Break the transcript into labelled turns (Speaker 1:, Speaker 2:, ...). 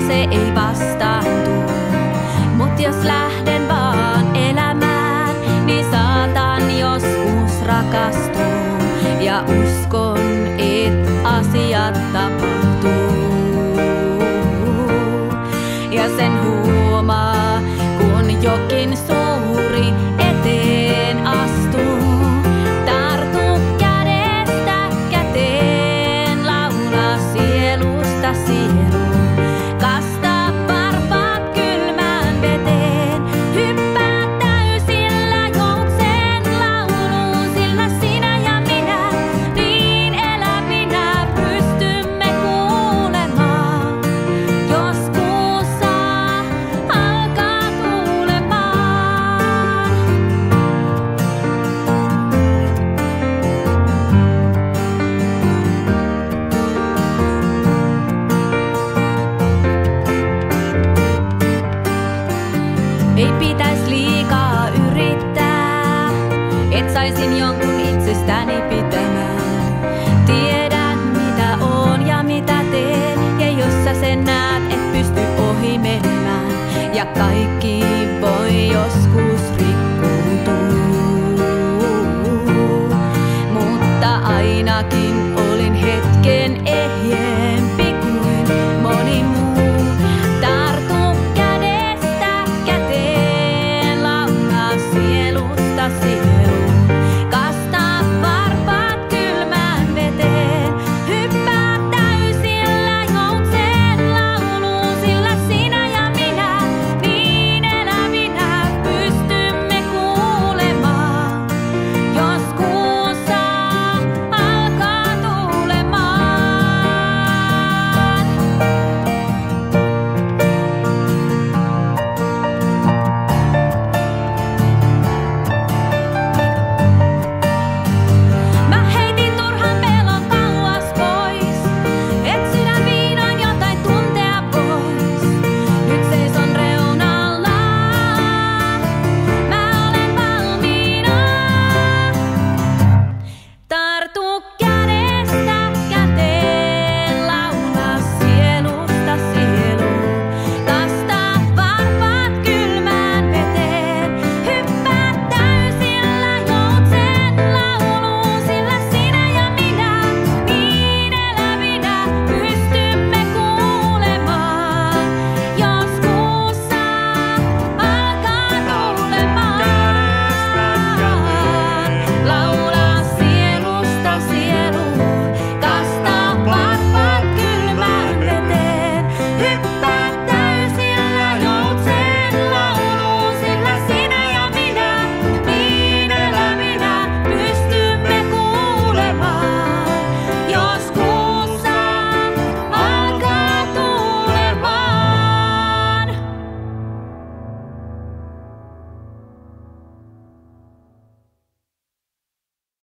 Speaker 1: se ei vastaan tuu. Mut jos lähden vaan elämään, niin saatan joskus rakastua. Ja uskon, et asiat tapahtuu. Ja sen huomaa, kun jokin suuri eteen astuu. Tartu kädestä käteen, laula sielusta sieluun. Kastaa varpaat kylmään veteen, hyppää täysillä joutsen lauluun. Sillä sinä ja minä, niin elävinä pystymme kuulemaan. Joskus saa alkaa tuulemaan. Ei pitäis liikaa yrittää, et saisin jonkun itsestäni pitämään. Tiedän mitä oon ja mitä teen, ja jos sä sen näet, et pysty ohi menemään. Ja kaikki voi joskus rikkoutua, mutta ainakin